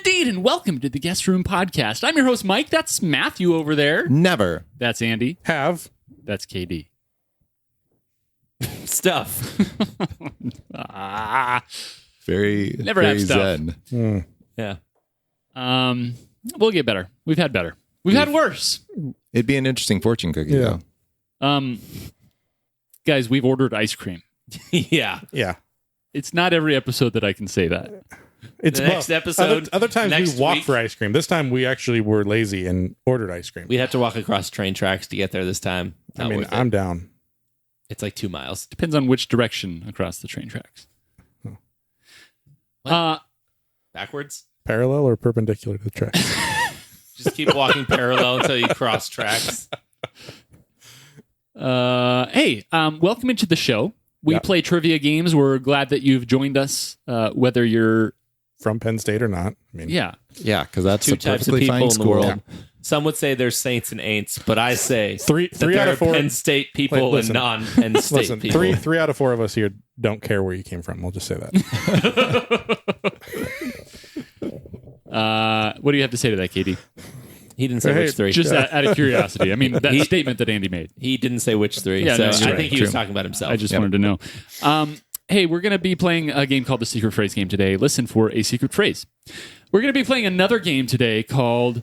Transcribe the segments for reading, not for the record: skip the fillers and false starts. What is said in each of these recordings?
indeed, and welcome to the Guest Room Podcast. I'm your host, Mike. That's Matthew over there. Never. That's Andy. Have. That's KD. Stuff. Very, Never very have stuff. zen. Yeah. We'll get better. We've had better. We've had worse. It'd be an interesting fortune cookie, Yeah. though. Guys, we've ordered ice cream. Yeah. Yeah. It's not every episode that I can say that. It's The next episode, Other times next we walked week. for ice cream. This time we actually were lazy and ordered ice cream. We had to walk across train tracks to get there this time. Not worth it. I'm down. It's like 2 miles. Depends on which direction across the train tracks. Backwards? Parallel or perpendicular to the track? Just keep walking parallel until you cross tracks. Welcome into the show. We play trivia games. We're glad that you've joined us, whether you're... From Penn State or not. I mean, Yeah. Yeah, because that's Two a types of perfectly people fine in the school. world. Some would say there's saints and ain'ts, but I say Three that there out are of four. Penn State people Listen. and non-Penn State Listen, people. three out of four of us here don't care where you came from. We'll just say that. What do you have to say to that, Katie? He didn't say Hey, which three. Just out of curiosity. I mean, that statement that Andy made. He didn't say which three. Yeah, so no, I you're think right. he was True. talking about himself. I just wanted to know. Hey, we're going to be playing a game called the Secret Phrase Game today. Listen for a secret phrase. We're going to be playing another game today called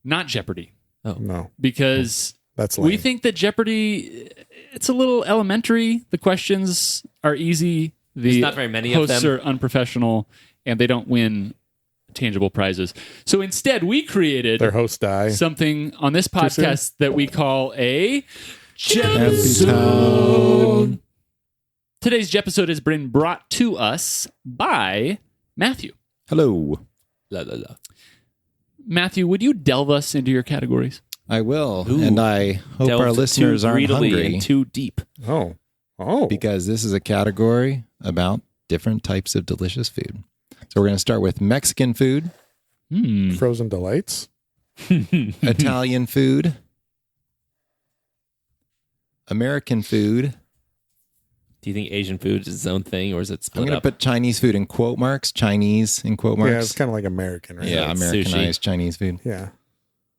Not Jeopardy. No, Because that's lame. we think that Jeopardy, it's a little elementary. The questions are easy. There's not very many of hosts them. are unprofessional, and they don't win tangible prizes. So instead, we created Their hosts die. something on this soon? podcast that we call a Episode. Today's Jepisode has been brought to us by Matthew. Hello. La, la, la. Matthew, would you delve us into your categories? I will. Ooh. And I hope our Delved listeners too aren't greedily hungry and too deep. Oh. because this is a category about different types of delicious food. So we're going to start with Mexican food, Frozen delights. Italian food, American food. Do you think Asian food is its own thing, or is it I'm split going to up? put Chinese food in quote marks. Chinese in quote marks. Yeah, it's kind of like American, right? Yeah, it's Americanized Chinese food. Yeah.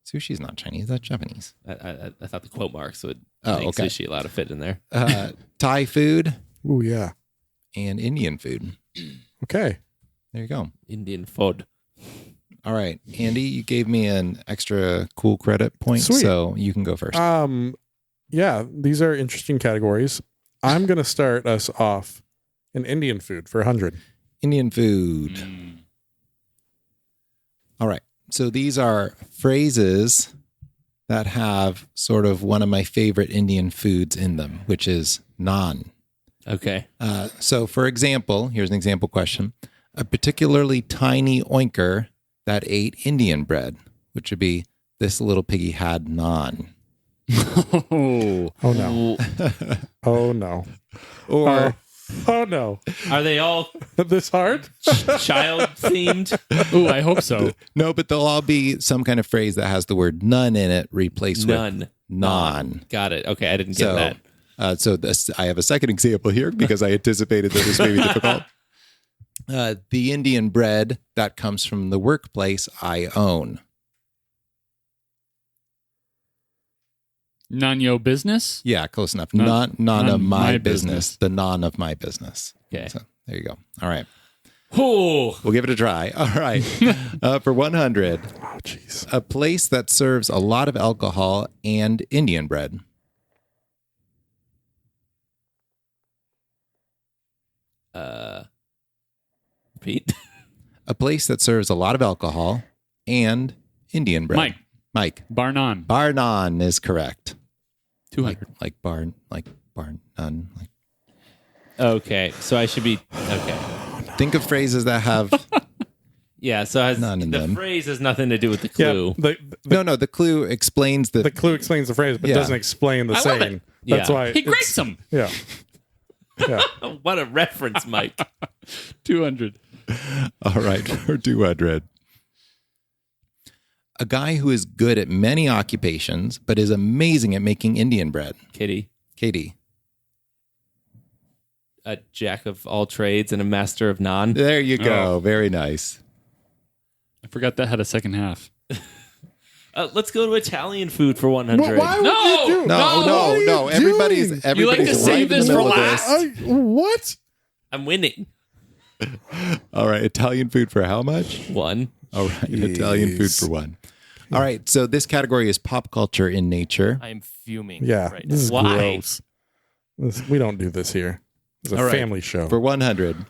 Sushi's not Chinese. That's Japanese. I thought the quote marks would Oh, make okay. sushi allowed to fit in there. Thai food Ooh, yeah. and Indian food. Okay. There you go. Indian food. All right. Andy, you gave me an extra cool credit point, Sweet. so you can go first. Yeah, these are interesting categories. I'm going to start us off in Indian food for 100. Indian food. All right. So these are phrases that have sort of one of my favorite Indian foods in them, which is naan. Okay. So, for example, here's an example question. A particularly tiny oinker that ate Indian bread, which would be this little piggy had naan. Oh, Oh, no. Oh, no. Or Oh, no. Are they all This hard? child themed? ooh, I hope so. no, but they'll all be some kind of phrase that has the word none in it replaced None. with non. Got it. Okay, I didn't get So, that. so this, I have a second example here because I anticipated that this may be difficult. The Indian bread that comes from the workplace I own. None yo business? Yeah, close enough. None- None of my my business. The non of my business. Okay. So there you go. All right. Oh, We'll give it a try. All right. For 100, Oh, jeez. a place that serves a lot of alcohol and Indian bread. Pete. A place that serves a lot of alcohol and Indian bread. Mike. Bar none. Bar none is correct. 200. Like bar none. Like, Okay, so I should be okay. think of phrases that have Yeah, so has, None in the them. phrase has nothing to do with the Yeah, clue. no. The clue explains the clue explains the phrase, but Yeah. doesn't explain the I love saying. it. That's Yeah. why He it's- grates them. Yeah. Yeah. What a reference, Mike. 200. All right, for 200. A guy who is good at many occupations, but is amazing at making Indian bread. Kitty, Katie. a jack of all trades and a master of none. There you go. Very nice. I forgot that had a second half. Let's go to Italian food for 100. Why would No! you do? No. What are you Everybody's doing? You like to right save in this the for middle of last? What? I'm winning. All right, Italian food for how much? 1. All right, Italian food for 1. All right, so this category is pop culture in nature. I am fuming. Yeah, right this is now. Why? gross. We don't do this here. It's a All right. family show. For 100,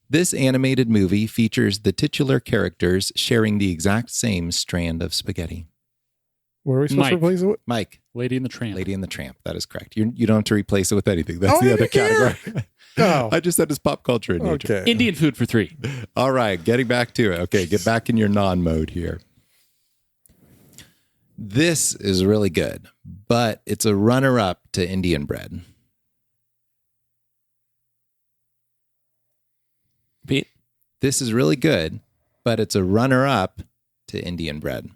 this animated movie features the titular characters sharing the exact same strand of spaghetti. What are we supposed to Mike. replace it with? Mike, Lady and the Tramp. Lady and the Tramp. That is correct. You don't have to replace it with anything. That's Oh, the I other didn't care. category. Oh, I just said it's pop culture in nature. okay. Indian food for 3. All right, getting back to it. Okay, get back in your non-mode here. This is really good, but it's a runner-up to Indian bread. Pete? This is really good, but it's a runner-up to Indian bread.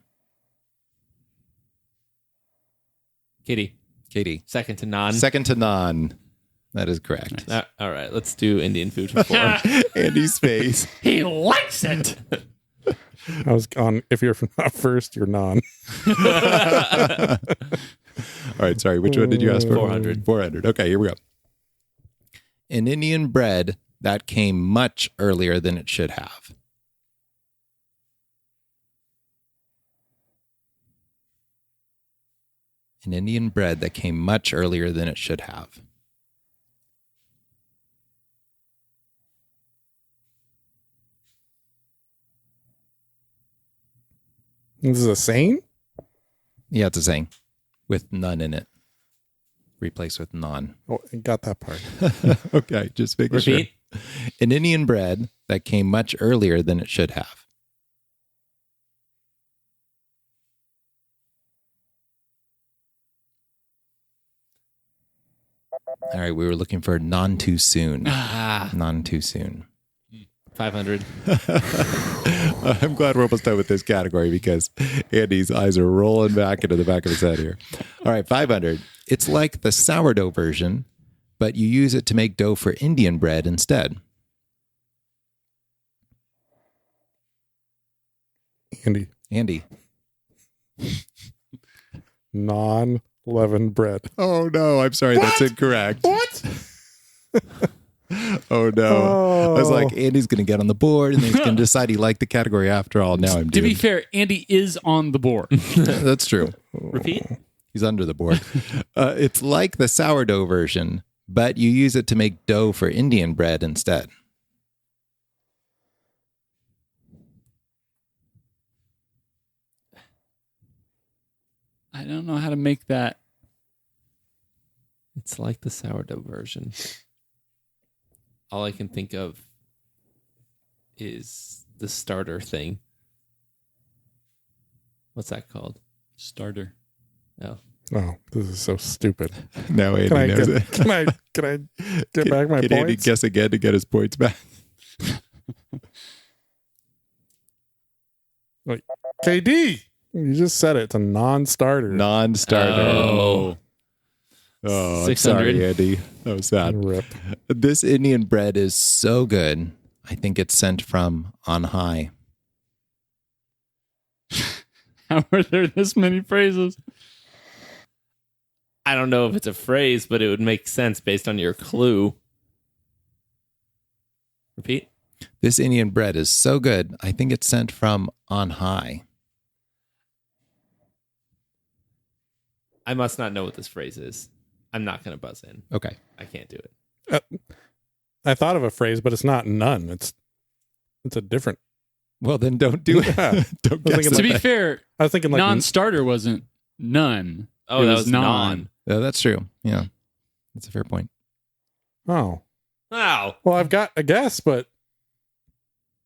Katie. Katie. Second to none. Second to naan. That is correct. All right, let's do Indian food for 4. Andy's face. He likes it. I was on. If you're not first, you're non. All right, sorry. Which one did you ask for? 400. 400. Okay, here we go. An Indian bread that came much earlier than it should have. An Indian bread that came much earlier than it should have. This is a saying. Yeah, it's a saying with none in it. Replace with non. Oh, I got that part. Okay, just making Repeat. sure. An Indian bread that came much earlier than it should have. All right, we were looking for non too soon. Non too soon. 500. I'm glad we're almost done with this category because Andy's eyes are rolling back into the back of his head here. All right, 500. It's like the sourdough version, but you use it to make dough for Indian bread instead. Andy, Andy. non-leavened bread. Oh, no. I'm sorry. That's incorrect. What? Oh, no. I was like, Andy's going to get on the board and then he's going to decide he liked the category after all. Now I'm To be doomed. fair, Andy is on the board. That's true. Repeat. He's under the board. It's like the sourdough version, but you use it to make dough for Indian bread instead. I don't know how to make that. It's like the sourdough version. All I can think of is the starter thing. What's that called? Starter. Oh. Oh, this is so stupid. Now Andy Can I knows get, it. can I get back my Can Andy points? guess again to get his points back? KD, you just said it. It's a non-starter. Non-starter. Oh. Oh, I'm 600. sorry, Andy. That was sad. Rip. This Indian bread is so good. I think it's sent from on high. How are there this many phrases? I don't know if it's a phrase, but it would make sense based on your clue. Repeat. This Indian bread is so good. I think it's sent from on high. I must not know what this phrase is. I'm not going to buzz in. Okay. I can't do it. I thought of a phrase, but it's not none. It's a different. Well, then don't do it. Yeah. Don't I was guess thinking To it. be fair, I was thinking like non-starter wasn't none. Oh, It that was non. Yeah, that's true. Yeah. That's a fair point. Oh, Wow. well, I've got a guess, but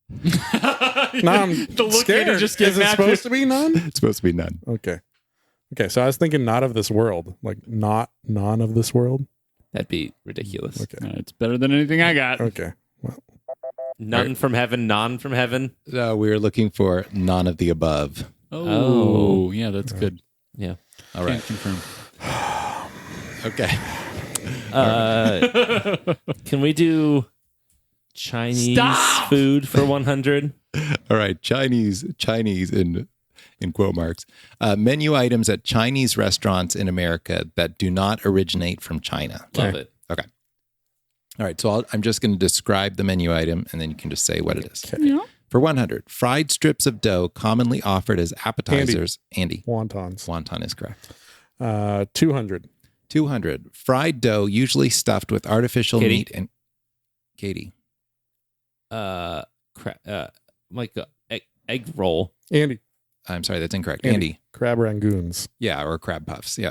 now I'm The look scared. Andy just gave Is it Matthew. supposed to be none? It's supposed to be none. Okay. So I was thinking not of this world, like not non of this world. That'd be ridiculous. Okay. It's better than anything I got. Okay. Well, None from heaven, non from heaven. We were looking for none of the above. Oh, yeah, that's good. Yeah. All right. Can't confirm. Okay. Can we do Chinese Stop! food for 100. All right, Chinese in quote marks. Menu items at Chinese restaurants in America that do not originate from China. Love it. Okay. All right, so I'm just going to describe the menu item, and then you can just say what it is. Yeah. For 100, fried strips of dough commonly offered as appetizers. Andy. Wontons. Wonton is correct. 200. 200, fried dough usually stuffed with artificial Katie? meat and... Katie. Like egg roll. Andy. I'm sorry, that's incorrect. Andy. Andy. Crab rangoons. Yeah, or crab puffs. Yeah.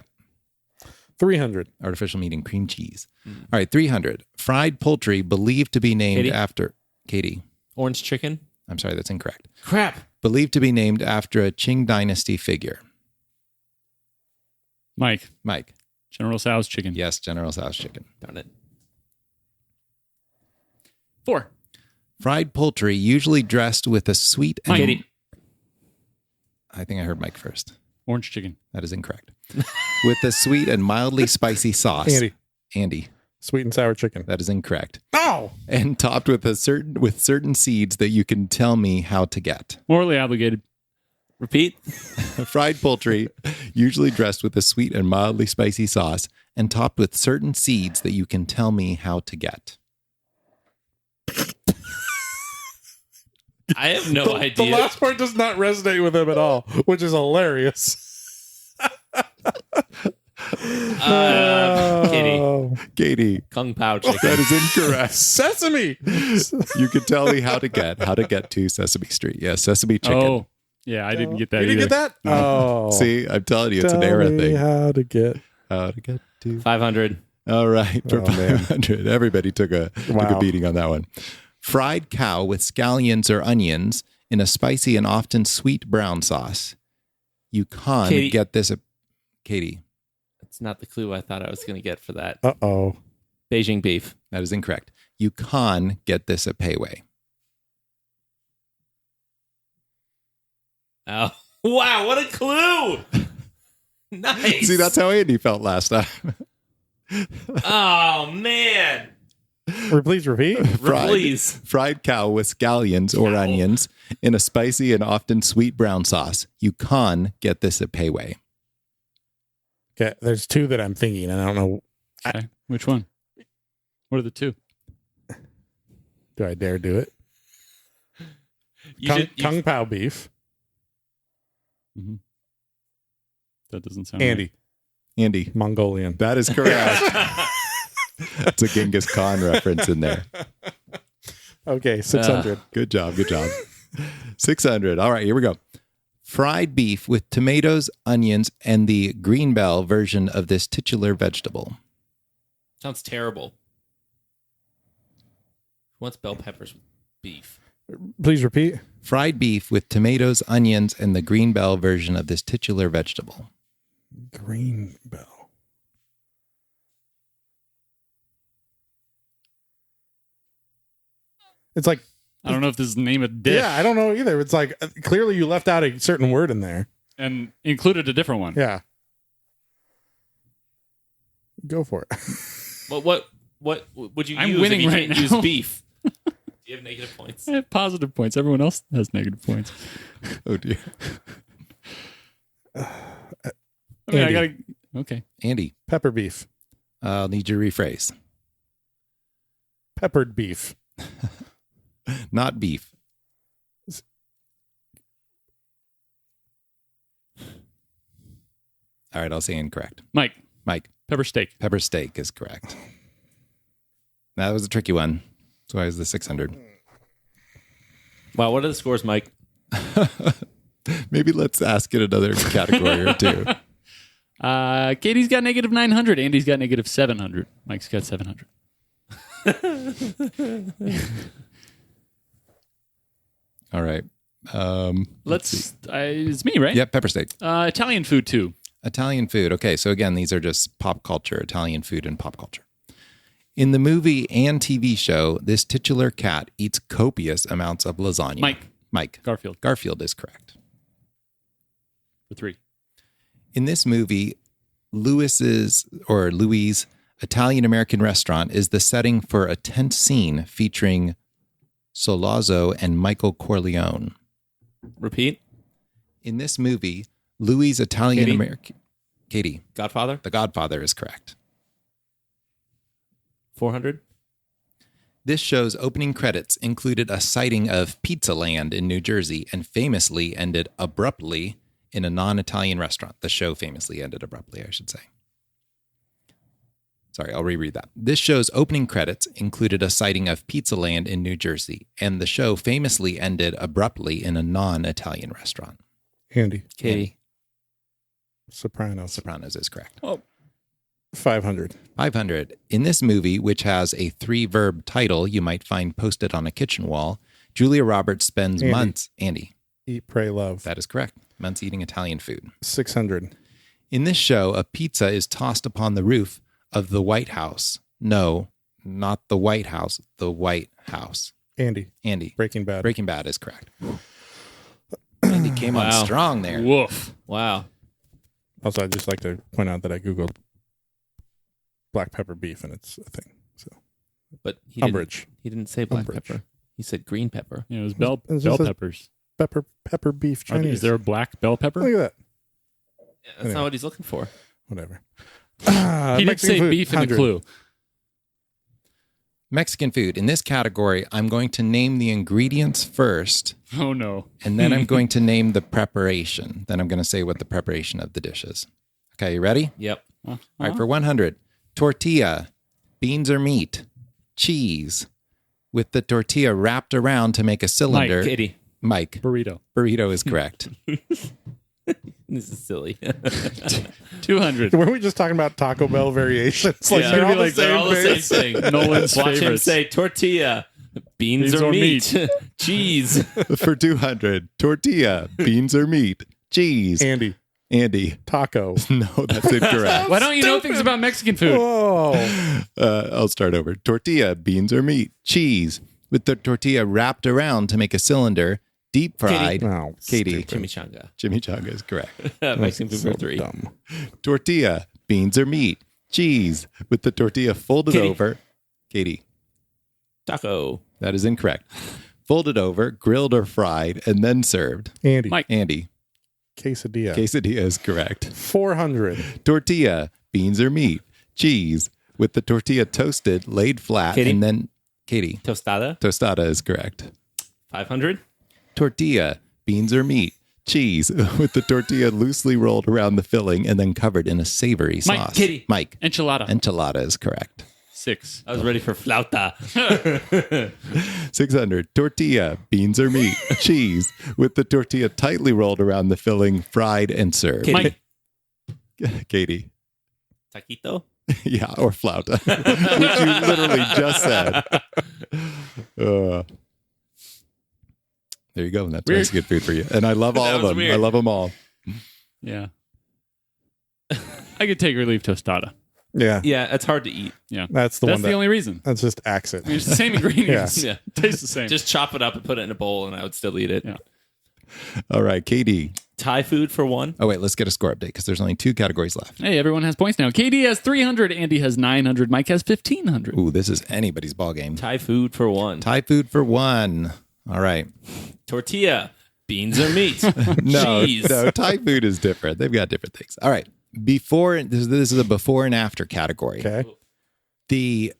300. Artificial meat and cream cheese. All right, 300. Fried poultry believed to be named Katie? after... Katie. Orange chicken. I'm sorry, that's incorrect. Crap. Believed to be named after a Qing dynasty figure. Mike. Mike. General Tso's chicken. Yes, General Tso's chicken. Darn it. 4. Fried poultry usually dressed with a sweet... Mike. Katie. I think I heard Mike first. Orange chicken. That is incorrect. With a sweet and mildly spicy sauce. Andy. Andy. Sweet and sour chicken. That is incorrect. Oh! And topped with certain seeds that you can tell me how to get. Morally obligated. Repeat. Fried poultry, usually dressed with a sweet and mildly spicy sauce, and topped with certain seeds that you can tell me how to get. I have no The idea. last part does not resonate with him at all, which is hilarious. Katie. Oh. Katie, Kung Pao chicken. that is incorrect. Sesame. You can tell me how to get to Sesame Street. Yes, Sesame chicken. Oh, yeah, I didn't get that You didn't either. get that? Oh. See, I'm telling you, it's Tell an era me thing. how to get. How to get to 500. All right, for Oh, man. 500. Everybody took a Wow. beating on that one. Fried cow with scallions or onions in a spicy and often sweet brown sauce. You can Katie. get this. Katie, That's not the clue I thought I was going to get for that. Uh-oh. Beijing beef. that is incorrect. You can get this at Payway. Oh, wow. What a clue. Nice. See, that's how Andy felt last time. Oh, man. Please repeat. Please. Fried cow with scallions or onions in a spicy and often sweet brown sauce. You can get this at Payway. Okay, there's two that I'm thinking, and I don't know. Okay. Which one? What are the two? Do I dare do it? You Kung Pao beef. Mm-hmm. That doesn't sound Andy. Andy, Mongolian. that is correct. That's a Genghis Khan reference in there. Okay, 600. Good job. Good job. 600. All right, here we go. Fried beef with tomatoes, onions, and the green bell version of this titular vegetable. Sounds terrible. Who wants bell peppers with beef? Please repeat. Fried beef with tomatoes, onions, and the green bell version of this titular vegetable. Green bell. It's like, I don't know if this is the name of the dish. yeah, I don't know either. It's like, clearly you left out a certain word in there. And included a different one. Yeah. Go for it. But what would you I'm use winning if you right didn't use now. beef? Do you have negative points? I have positive points. Everyone else has negative points. Oh, dear. I mean, I Andy. gotta. Okay. Andy, Pepper beef. I'll need you to rephrase. Peppered beef. Not beef. All right, I'll say incorrect. Mike, Mike, pepper steak. pepper steak is correct. That was a tricky one. So I was the 600. Wow, what are the scores, Mike? Maybe let's ask it another category or two. Katie's got negative 900. Andy's got negative 700. Mike's got 700. All right. It's me, right? Yep, pepper steak. Italian food too. Italian food. Okay, so again, these are just pop culture, Italian food and pop culture. In the movie and TV show, this titular cat eats copious amounts of lasagna. Mike. Garfield Garfield is correct. for 3. In this movie, Louis' Italian-American restaurant is the setting for a tense scene featuring Sollozzo, and Michael Corleone. Repeat. In this movie, Louis' Italian-American... Katie. Godfather. The Godfather is correct. 400. This show's opening credits included a sighting of Pizza Land in New Jersey and famously ended abruptly in a non-Italian restaurant. The show famously ended abruptly, I should say. Sorry, I'll reread that. This show's opening credits included a sighting of Pizza Land in New Jersey, and the show famously ended abruptly in a non-Italian restaurant. Andy. Katie. Sopranos. Sopranos is correct. Oh, 500. 500. In this movie, which has a 3-verb title you might find posted on a kitchen wall, Julia Roberts spends Andy. months... Andy. Eat, pray, love. That is correct. Months eating Italian food. 600. In this show, a pizza is tossed upon the roof of the White House. No, not the White House. The White House. Andy. Andy. Breaking Bad. Breaking Bad is correct. Andy came on Wow. strong there. woof. Wow. Also, I'd just like to point out that I Googled black pepper beef, and it's a thing. So But he umbrage. didn't say black Umbrage. pepper. He said green pepper. Yeah, it was bell Is this a- peppers. Pepper beef Is Chinese. there a black bell pepper? Look at that. That's Anyway. not what he's looking for. Whatever. He didn't Mexican say food, beef in the 100. clue. Mexican food. In this category, I'm going to name the ingredients first, Oh no. and then I'm going to name the preparation. Then I'm going to say what the preparation of the dish is. Okay, you ready? Yep. All right, for 100, tortilla, beans or meat, cheese, with the tortilla wrapped around to make a cylinder. Katie. Mike. Burrito. Burrito is correct. This is silly. 200. Weren't we just talking about Taco Bell variations? Like, Yeah. they're all Like, the they're same all the same base? thing. Nolan's Watch him favorites. say tortilla, beans or meat, cheese. For 200, tortilla, beans or meat, cheese. Andy. Andy. Taco. No, that's incorrect. Why don't you know things about Mexican food? Oh. I'll start over. Tortilla, beans or meat, cheese, with the tortilla wrapped around to make a cylinder, deep fried. No. Katie. Chimichanga. Chimichanga is correct. Mexican food So for 3. dumb. Tortilla, beans or meat, cheese, with the tortilla folded Katie. over. Katie. Taco. That is incorrect. Folded over, grilled or fried, and then served. Andy. Mike. Andy. Quesadilla. Quesadilla is correct. 400. Tortilla, beans or meat, cheese, with the tortilla toasted, laid flat, Katie? and then Katie. Tostada. Tostada is correct. 500. Tortilla, beans or meat, cheese, with the tortilla loosely rolled around the filling and then covered in a savory Mike, sauce. Katie. Mike. Enchilada. Enchilada is correct. 6. I was ready for flauta. 600. Tortilla, beans or meat, cheese, with the tortilla tightly rolled around the filling, fried and served. Katie. Mike. Katie. Taquito. Yeah, or flauta, which you literally just said. There you go. That's Weird. Mexican food for you. And I love all That of was them. weird. I love them all. Yeah. I could take or leave tostada. Yeah. Yeah, it's hard to eat. Yeah. That's the That's one the that. only reason. That's just acts it. I mean, it's the same ingredients. Yeah. Tastes the same. Just chop it up and put it in a bowl, and I would still eat it. Yeah. All right, Katie. Thai food for 1. Oh, wait, let's get a score update because there's only 2 categories left. Hey, everyone has points now. KD has 300. Andy has 900. Mike has 1,500. Ooh, this is anybody's ball game. Thai food for 1. Thai food for 1. All right. Tortilla, beans or meat, No, cheese. no, Thai food is different. They've got different things. All right. Before this is a before and after category. Okay. The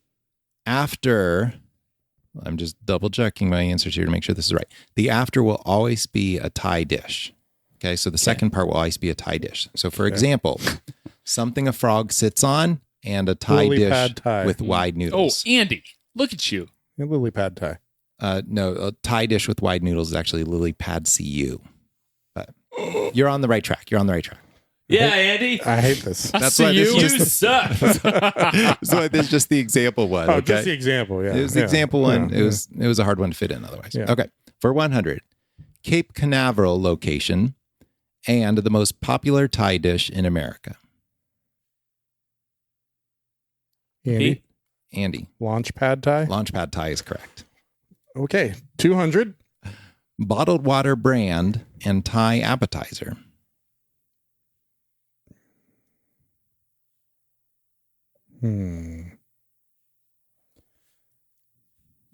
after, I'm just double checking my answers here to make sure this is right. The after will always be a Thai dish. Okay. So the second part will always be a Thai dish. So for example, something a frog sits on and a Thai Lily dish pad Thai. with wide Oh, noodles. Andy, look at you. And lily pad Thai. No, a Thai dish with wide noodles is actually lily pad CU. But you're on the right track. You're on the right track. Yeah, Andy. I hate this. That's see why this you. is You just suck. so this is just the example one. Oh, Okay, just the example. Yeah. it was the Yeah. example one. Yeah. It was a hard one to fit in otherwise. Yeah. Okay, for 100, Cape Canaveral location and the most popular Thai dish in America. Andy. Andy, Launch pad Thai. Launchpad Thai is correct. Okay. 200. Bottled water brand and Thai appetizer.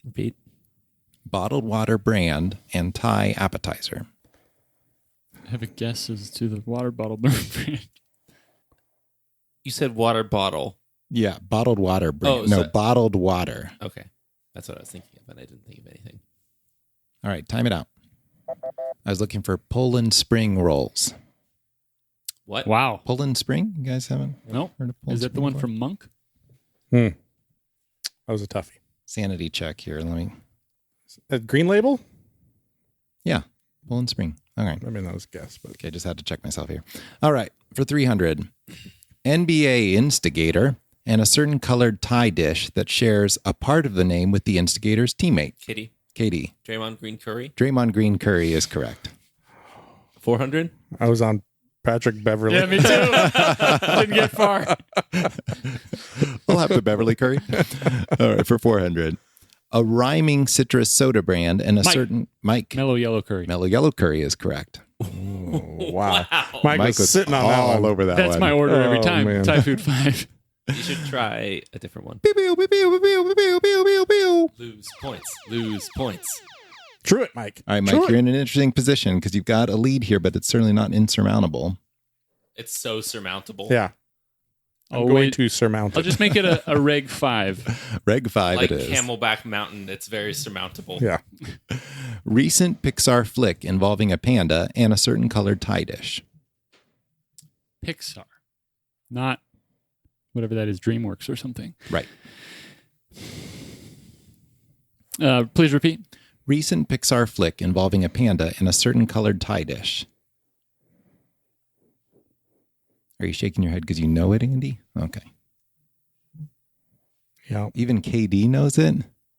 Repeat. bottled water brand, and Thai appetizer. I have a guess as to the water bottle brand. You said water bottle. Yeah, bottled water brand. Oh, no, so- bottled water. Okay. That's what I was thinking of, but I didn't think of anything. All right, time it out. I was looking for Poland Spring rolls. What? Wow. Poland Spring? You guys haven't Nope. heard of Poland Is that the Spring one before? from Monk? That was a toughie. Sanity check here. Let me. A green label? Yeah, Poland Spring. All right. I mean, that was a guess, but Okay, just had to check myself here. All right, for 300. NBA instigator and a certain colored Thai dish that shares a part of the name with the instigator's teammate. Kitty. Katie. Draymond Green Curry. Draymond Green Curry is correct. 400. I was on Patrick Beverly. Yeah, me too. Didn't get far. We'll have the Beverly Curry. All right, for 400. A rhyming citrus soda brand and a Mike. certain Mike. Mellow yellow curry. Mellow Yellow Curry is correct. Wow. Mike, Mike was was sitting on that all one. over that That's one. my order every Oh, time. man. Thai food 5. You should try a different one. Pew, pew, pew, pew, pew, pew, pew, pew, pew. Lose points. Lose points. True it, Mike. All right, Mike, True you're it. in an interesting position because you've got a lead here, but it's certainly not insurmountable. It's so surmountable. Yeah. I'm Oh, going wait. to surmount I'll it. just make it a Reg 5. Reg 5 Like it is. Camelback Mountain, it's very surmountable. Yeah. Recent Pixar flick involving a panda and a certain colored Thai dish. Pixar. Not whatever that is, DreamWorks or something. Right. Please repeat. Recent Pixar flick involving a panda and a certain colored Thai dish. Are you shaking your head because you know it, Andy? Okay. Yeah. Even KD knows it?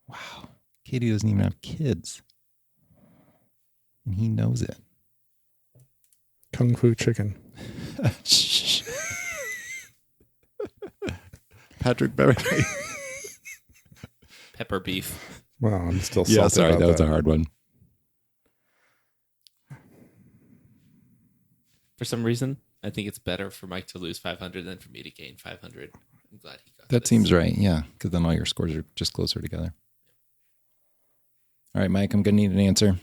Wow. KD doesn't even have kids. And he knows it. Kung Fu Chicken. Shh. Patrick Beverly. Pepper beef. Well, I'm still salty Yeah, sorry, about that was a hard one. For some reason, I think it's better for Mike to lose 500 than for me to gain 500. I'm glad he got That this. seems right, yeah, because then all your scores are just closer together. All right, Mike, I'm going to need an answer.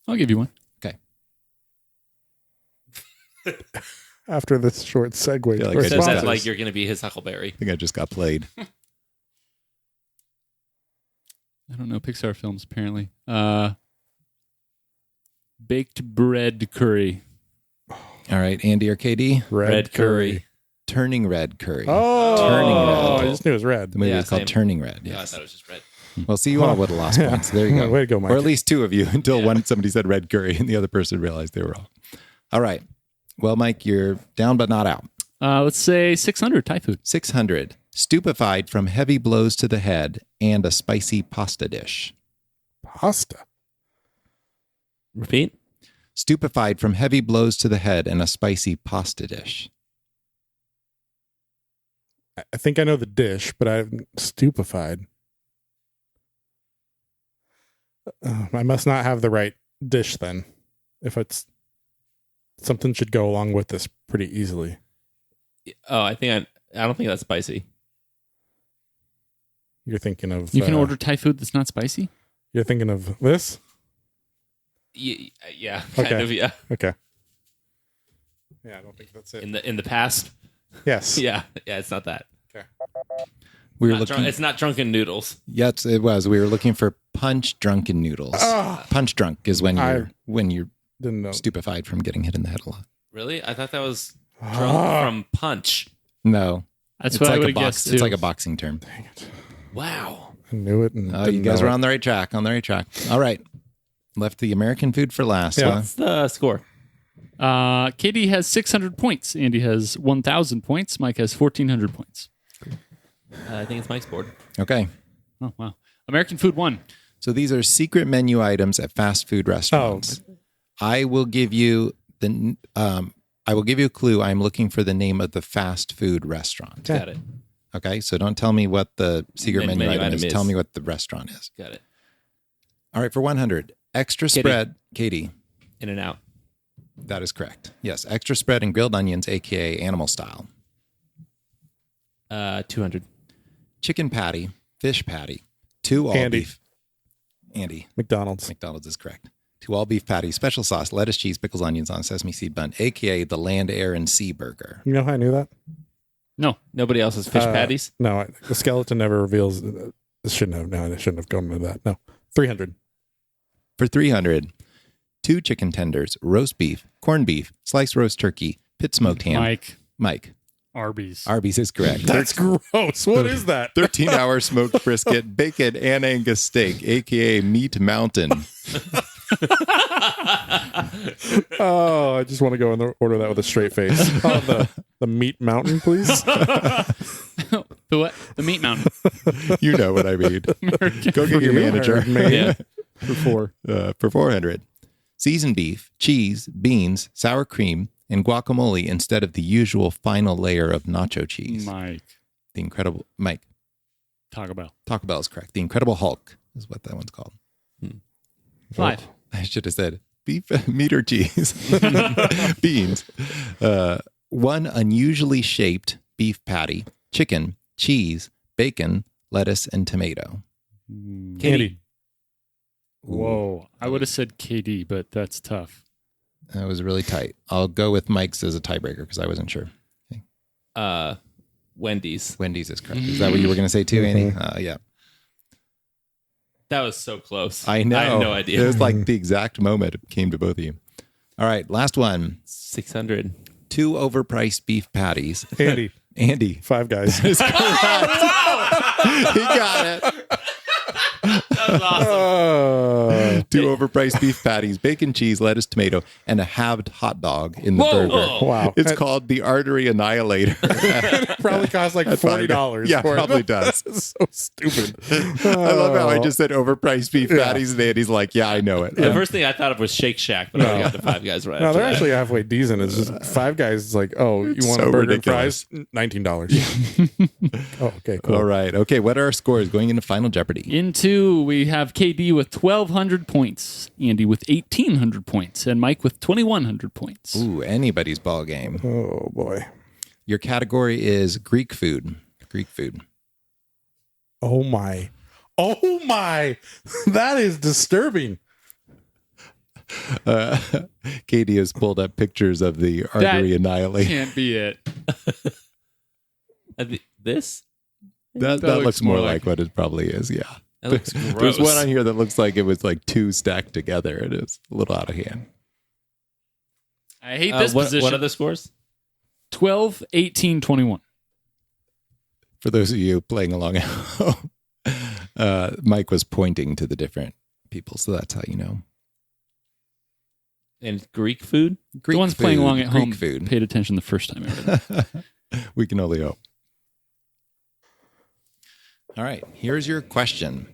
I'll give you one. Okay. After this short segue. feel like to I Says just that got- like you're going to be his Huckleberry. I think I just got played. I don't know Pixar films, apparently. Baked bread curry. All right, Andy or KD? Red curry. Turning Red Curry. Oh, Turning Red. I just knew it was red. The movie Yeah, is called same. Turning Red. No, I Yes. thought it was just red. Well, see, you all would have lost points. There you go. Way to go, Mike. Or at least two of you until somebody said red curry and the other person realized they were wrong. All right. Well, Mike, you're down but not out. Let's say 600 Thai food. 600. Stupefied from heavy blows to the head and a spicy pasta dish. Pasta. Repeat. Stupefied from heavy blows to the head and a spicy pasta dish. I think I know the dish, but I'm stupefied. I must not have the right dish then. If it's something should go along with this pretty easily. Oh, I don't think that's spicy. You're thinking of You can order Thai food that's not spicy? You're thinking of this? Yeah, kind Okay. of. Yeah, Okay. Yeah, I don't think that's it. in the past. Yes. Yeah, it's not that. We were Not looking. it's not drunken noodles. Yes, it was. We were looking for punch drunken noodles. Ah, Punch drunk is when you're didn't know. stupefied from getting hit in the head a lot. Really? I thought that was drunk Ah. from punch. No, That's it's what I like would a have box. guessed. It's too. like a boxing term. Wow. I knew it. And Oh, you didn't guys know are it. on the right track. On the right track. All right. Left the American food for last. Yeah. Huh? What's the score? Katie has 600 points. Andy has 1,000 points. Mike has 1,400 points. I think it's Mike's board. Okay. Oh, wow. American food won. So these are secret menu items at fast food restaurants. I will give you a clue. I'm looking for the name of the fast food restaurant. Got it. Okay. So don't tell me what the secret Menu menu item item is. is. Tell me what the restaurant is. Got it. All right. For 100, extra Katie. spread. Katie. In and out. That is correct. Yes. Extra spread and grilled onions, AKA animal style. 200. Chicken patty, fish patty, 2 all Andy. beef. Andy. McDonald's. McDonald's is correct. 2 all beef patties, special sauce, lettuce, cheese, pickles, onions on sesame seed bun, aka the land, air, and sea burger. You know how I knew that? No. Nobody else's fish patties? No, the skeleton never reveals. This shouldn't have. No, I shouldn't have gone into that. No, 300. For 300, 2 chicken tenders, roast beef, corned beef, sliced roast turkey, pit smoked ham. Mike. Arby's. Arby's is correct. That's gross. What is that? 13-hour smoked brisket, bacon, and Angus steak, aka Meat Mountain. Oh, I just want to go and order that with a straight face. Oh, the Meat Mountain, please. The what? The Meat Mountain. You know what I mean. Go get your manager. Yeah. For 4. For 400, seasoned beef, cheese, beans, sour cream, and guacamole instead of the usual final layer of nacho cheese. Mike. The Incredible Mike. Taco Bell. Taco Bell is correct. The Incredible Hulk is what that one's called. 5. I should have said beef, meat, or cheese. Beans. 1 unusually shaped beef patty, chicken, cheese, bacon, lettuce, and tomato. Candy. Whoa. I would have said KD, but that's tough. That was really tight. I'll go with Mike's as a tiebreaker because I wasn't sure. Wendy's. Wendy's is correct. Is that what you were going to say too, Andy? Yeah. That was so close. I know. I had no idea. It was like the exact moment it came to both of you. All right, last one. 600. 2 overpriced beef patties. Andy. 5 Guys. Is correct. He got it. That was awesome. 2 overpriced beef patties, bacon, cheese, lettuce, tomato, and a halved hot dog in the burger. Wow. It's called the Artery Annihilator. Probably costs like $40. Yeah, for probably it. does. That's so stupid. I love how I just said overpriced beef patties, and Andy's like, yeah, I know it. The first thing I thought of was Shake Shack, but I got the 5 Guys right. No, after they're that. actually halfway decent. It's just 5 Guys is like, oh, you want so a burger ridiculous. and fries? $19. Oh, okay, cool. All right. Okay, what are our scores going into Final Jeopardy? Into, we have KD with 1,200 points, Andy with 1,800 points, and Mike with 2,100 points. Ooh, anybody's ball game. Oh, boy. Your category is Greek food. Greek food. Oh, my. Oh, my. That is disturbing. Katie has pulled up pictures of the Artery Annihilator. Can't be it. This? That looks more like what it probably is, yeah. That looks gross. There's one on here that looks like it was like 2 stacked together. It is a little out of hand. I hate this what position. are the scores? 12, 18, 21. For those of you playing along at home, Mike was pointing to the different people, so that's how you know. And Greek food? Greek the ones food, playing along at Greek home food. paid attention the first time I read it. We can only hope. All right, here's your question.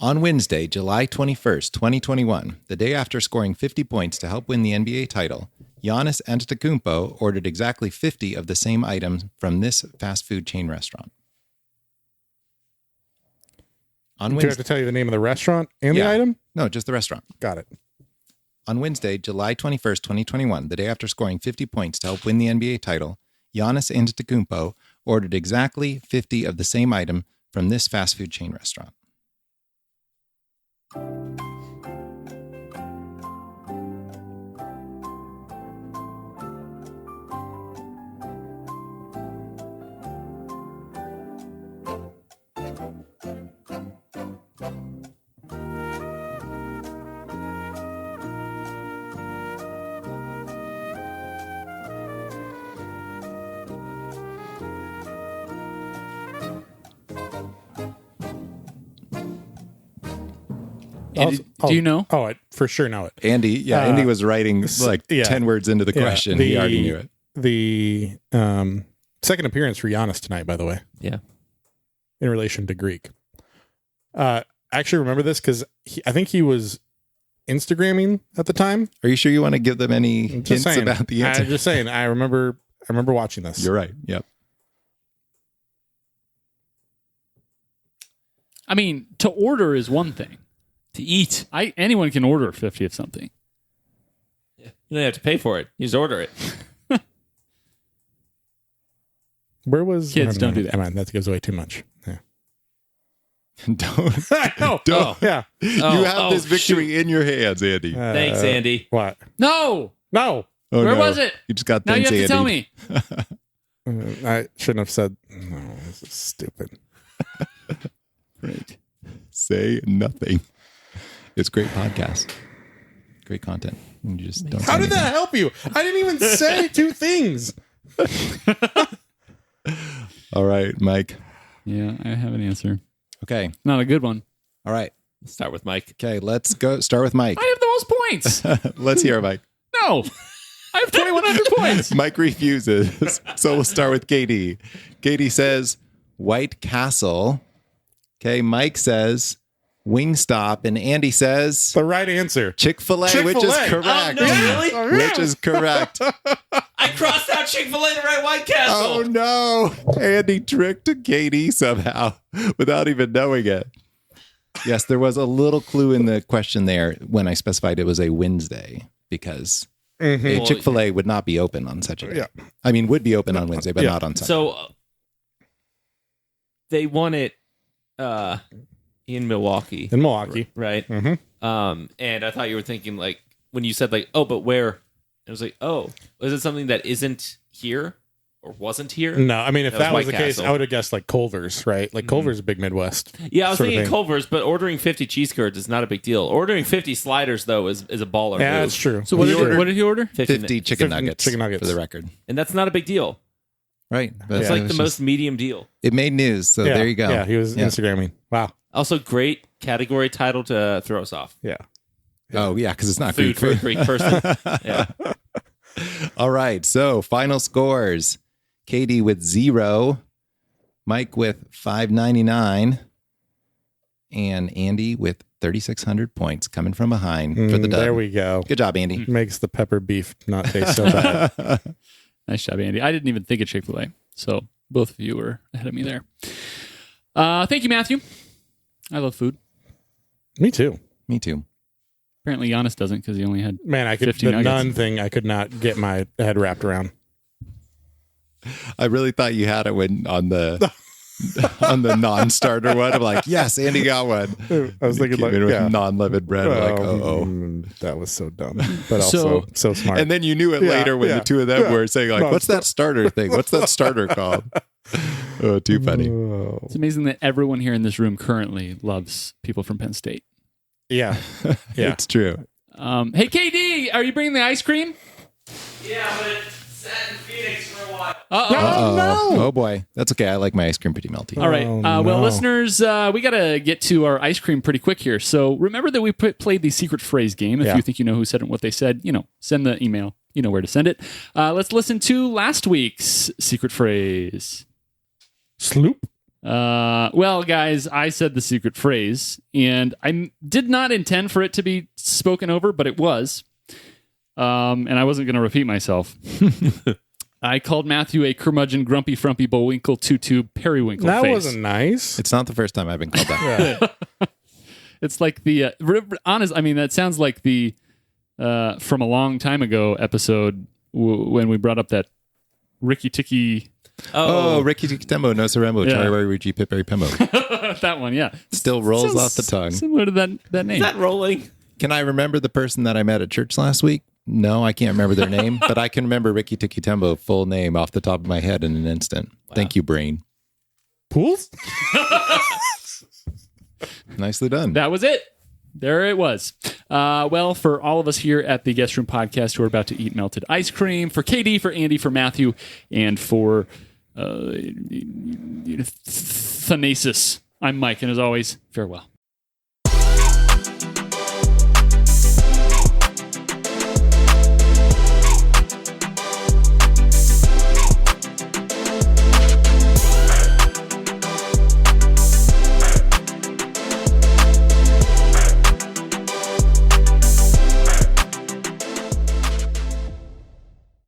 On Wednesday, July 21st, 2021, the day after scoring 50 points to help win the NBA title, Giannis Antetokounmpo ordered exactly 50 of the same items from this fast food chain restaurant. On Do you have to tell you the name of the restaurant and Yeah. the item? No, just the restaurant. Got it. On Wednesday, July 21st, 2021, the day after scoring 50 points to help win the NBA title, Giannis Antetokounmpo ordered exactly 50 of the same item from this fast food chain restaurant. Andy, do you know? Oh, I for sure know it. Andy, Andy was writing like yeah. 10 words into the question. He already knew it. The second appearance for Giannis tonight, by the way, Yeah. in relation to Greek. I actually remember this because I think he was Instagramming at the time. Are you sure you want to give them any Just hints saying. about the answer? I'm just saying. I remember watching this. You're right. Yep. I mean, to order is one thing. To eat. Anyone can order 50 of something. You don't have to pay for it. You just order it. Where was Kids, don't do that. Come on, that gives away too much. Yeah. Don't. I know. Don't. Yeah. You have this victory in your hands, Andy. Thanks, Andy. What? No. No. Oh, Where no. was it? You just got Now you thanks, have to Andy. tell me. I shouldn't have said. No, this is stupid. Great. Say nothing. It's great podcast. Great content. You just don't. How say did that anything. help you? I didn't even say two things. All right, Mike. Yeah, I have an answer. Okay. Not a good one. All right. Let's start with Mike. Okay. Let's go. Start with Mike. I have the most points. Let's hear it, Mike. No. I have 2,100 points. Mike refuses. So we'll start with Katie. Katie says White Castle. Okay. Mike says Wingstop, and Andy says The right answer. Chick-fil-A, which is Chick-fil-A. correct. Oh, no, really? Which is correct. I crossed out Chick-fil-A to write White Castle. Oh no! Andy tricked Katie somehow without even knowing it. Yes, there was a little clue in the question there when I specified it was a Wednesday because a Well, Chick-fil-A would not be open on such a day. Yeah. I mean, would be open on Wednesday, but Yeah. not on Sunday. So they won it in Milwaukee, In Milwaukee. right? Mm-hmm. And I thought you were thinking like when you said like, oh, but where? I was like, oh, is it something that isn't here or wasn't here? No, I mean, if that was the White case, Castle. I would have guessed like Culver's, right? Like Culver's a big Midwest. Yeah, I was sort of thinking thing. Culver's, but ordering 50 cheese curds is not a big deal. Ordering 50 sliders though is a baller Yeah, move. that's true. So what He did, ordered- what did he order? 50 chicken 50 nuggets, chicken nuggets. for the record. And that's not a big deal. Right. But It's it like was the most medium deal. It made news, so Yeah, there you go. Yeah, he was Yeah. Instagramming. Wow. Also, great category title to throw us off. Yeah. Oh, yeah, because it's not Food Greek for a food. Greek person. Yeah. All right, so final scores. Katie with 0, Mike with 599, and Andy with 3,600 points coming from behind for the dub. There we go. Good job, Andy. Makes the pepper beef not taste so bad. Nice job, Andy. I didn't even think of Chick-fil-A, so both of you were ahead of me there. Thank you, Matthew. I love food. Me too. Me too. Apparently, Giannis doesn't because he only had. Man, I could 50 the nuggets. none thing I could not get my head wrapped around. I really thought you had it when on the on the non-starter one. I'm like, yes, Andy got one. I was thinking Came like, in with yeah. non-leavened bread. I'm like, oh. That was so dumb, but also so smart. And then you knew it Yeah, later when yeah, the two of them yeah. were saying like, No, what's that starter thing? What's that starter called? Oh, too funny. Oh. It's amazing that everyone here in this room currently loves people from Penn State. Yeah. Yeah. It's true. Hey, KD, are you bringing the ice cream? Yeah, but it sat in Phoenix for a while. Uh-oh. no. Oh boy, that's okay. I like my ice cream pretty melty. All right. Oh, Well, no. listeners, we got to get to our ice cream pretty quick here. So remember that we played the secret phrase game. If Yeah. you think you know who said it and what they said, send the email. You know where to send it. Let's listen to last week's secret phrase. Sloop. Well, guys, I said the secret phrase, and I did not intend for it to be spoken over, but it was. And I wasn't going to repeat myself. I called Matthew a curmudgeon, grumpy, frumpy, Bullwinkle, two-tube, periwinkle That face. wasn't nice. It's not the first time I've been called that. Yeah. It's like the honest. I mean, that sounds like the from a long time ago episode when we brought up that Ricky Ticky. Oh, Ricky Tembo, no Sarembo, Yeah. Charlie Rucci, Piperi Pembo. That one, yeah, Still rolls Sounds off the tongue. Similar to that name. Is that rolling? Can I remember the person that I met at church last week? No, I can't remember their name, but I can remember Ricky Tiki Tembo full name off the top of my head in an instant. Thank you, brain. Pools? Nicely done. That was it. There it was. Well, for all of us here at the Guest Room Podcast who are about to eat melted ice cream, for KD, for Andy, for Matthew, and for Thanasis, I'm Mike, and as always, farewell.